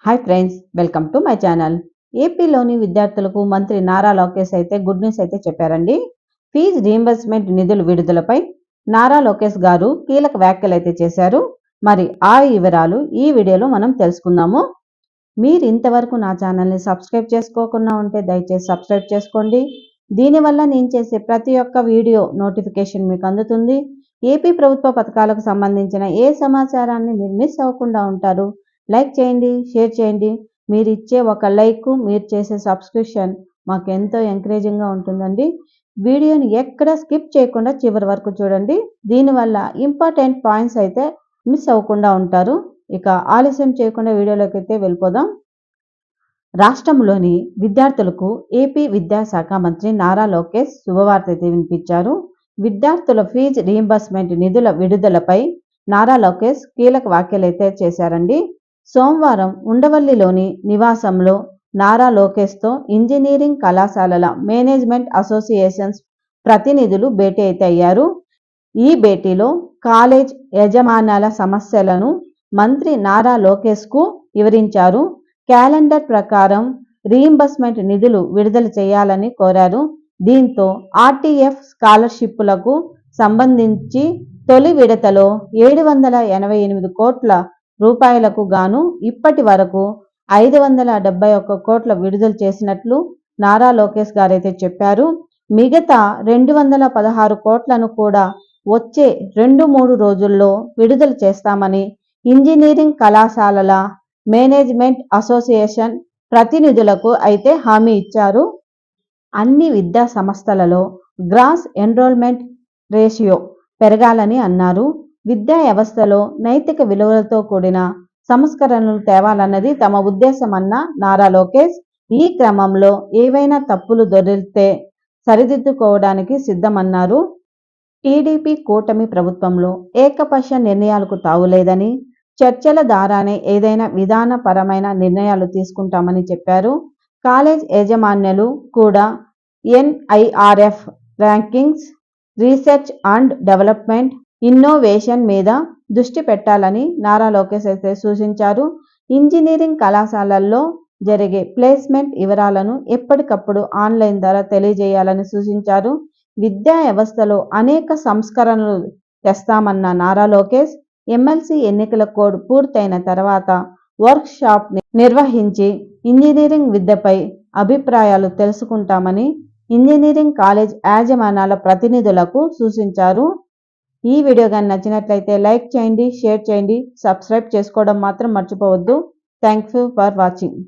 Hi friends, welcome to my channel. ఏపీలోని విద్యార్థులకు మంత్రి నారా లోకేష్ అయితే గుడ్ న్యూస్ అయితే చెప్పారండి. ఫీజు రీయింబర్స్మెంట్ నిధుల విడుదలపై నారా లోకేష్ గారు కీలక వ్యాఖ్యలు అయితే చేశారు. మరి ఆ వివరాలు ఈ వీడియోలో మనం తెలుసుకుందాము. మీరు ఇంతవరకు నా ఛానల్ని సబ్స్క్రైబ్ చేసుకోకుండా ఉంటే దయచేసి సబ్స్క్రైబ్ చేసుకోండి. దీనివల్ల నేను చేసే ప్రతి ఒక్క వీడియో నోటిఫికేషన్ మీకు అందుతుంది. ఏపీ ప్రభుత్వ పథకాలకు సంబంధించిన ఏ సమాచారాన్ని మీరు మిస్ అవ్వకుండా ఉంటారు. లైక్ చేయండి, షేర్ చేయండి. మీరు ఇచ్చే ఒక లైక్, మీరు చేసే సబ్స్క్రిప్షన్ మాకు ఎంతో ఎంకరేజింగ్గా ఉంటుందండి. వీడియోని ఎక్కడ స్కిప్ చేయకుండా చివరి వరకు చూడండి. దీనివల్ల ఇంపార్టెంట్ పాయింట్స్ అయితే మిస్ అవ్వకుండా ఉంటారు. ఇక ఆలస్యం చేయకుండా వీడియోలోకి అయితే వెళ్ళిపోదాం. రాష్ట్రంలోని విద్యార్థులకు ఏపీ విద్యాశాఖ మంత్రి నారా లోకేష్ శుభవార్త అయితే వినిపించారు. విద్యార్థుల ఫీజు రీయింబర్స్మెంట్ నిధుల విడుదలపై నారా లోకేష్ కీలక వ్యాఖ్యలు అయితే చేశారండి. సోమవారం ఉండవల్లిలోని నివాసంలో నారా లోకేష్తో ఇంజనీరింగ్ కళాశాలల మేనేజ్మెంట్ అసోసియేషన్స్ ప్రతినిధులు భేటీ అయితే అయ్యారు. ఈ భేటీలో కాలేజ్ యజమానుల సమస్యలను మంత్రి నారా లోకేష్కు వివరించారు. క్యాలెండర్ ప్రకారం రీయింబర్స్మెంట్ నిధులు విడుదల చేయాలని కోరారు. దీంతో ఆర్టీఎఫ్ స్కాలర్షిప్లకు సంబంధించి తొలి విడతలో 788 కోట్ల రూపాయలకు గాను ఇప్పటి వరకు 571 కోట్ల విడుదల చేసినట్లు నారా లోకేష్ గారైతే చెప్పారు. మిగతా 216 కోట్లను కూడా వచ్చే 2-3 రోజుల్లో విడుదల చేస్తామని ఇంజనీరింగ్ కళాశాలల మేనేజ్మెంట్ అసోసియేషన్ ప్రతినిధులకు అయితే హామీ ఇచ్చారు. అన్ని విద్యా సంస్థలలో గ్రాస్ ఎన్రోల్మెంట్ రేషియో పెరగాలని అన్నారు. విద్యా వ్యవస్థలో నైతిక విలువలతో కూడిన సంస్కరణలు తేవాలన్నది తమ ఉద్దేశమన్న నారా లోకేష్ ఈ క్రమంలో ఏవైనా తప్పులు దొరికితే సరిదిద్దుకోవడానికి సిద్ధమన్నారు. టీడీపీ కూటమి ప్రభుత్వంలో ఏకపక్ష నిర్ణయాలకు తావులేదని, చర్చల ద్వారానే ఏదైనా విధానపరమైన నిర్ణయాలు తీసుకుంటామని చెప్పారు. కాలేజ్ యాజమాన్యాలు కూడా NIRF rankings, research and development, innovation మీద దృష్టి పెట్టాలని నారా లోకేష్ అయితే సూచించారు. ఇంజనీరింగ్ కళాశాలల్లో జరిగే ప్లేస్మెంట్ వివరాలను ఎప్పటికప్పుడు ఆన్లైన్ ద్వారా తెలియజేయాలని సూచించారు. విద్యా వ్యవస్థలో అనేక సంస్కరణలు తెస్తామన్న నారా లోకేష్ ఎమ్మెల్సీ ఎన్నికల కోడ్ పూర్తయిన తర్వాత వర్క్ షాప్ నిర్వహించి ఇంజనీరింగ్ విద్యపై అభిప్రాయాలు తెలుసుకుంటామని ఇంజనీరింగ్ కాలేజ్ యాజమాన్యాల ప్రతినిధులకు సూచించారు. ఈ వీడియో కానీ నచ్చినట్లయితే లైక్ చేయండి, షేర్ చేయండి, సబ్స్క్రైబ్ చేసుకోవడం మాత్రం మర్చిపోవద్దు. Thank you for watching.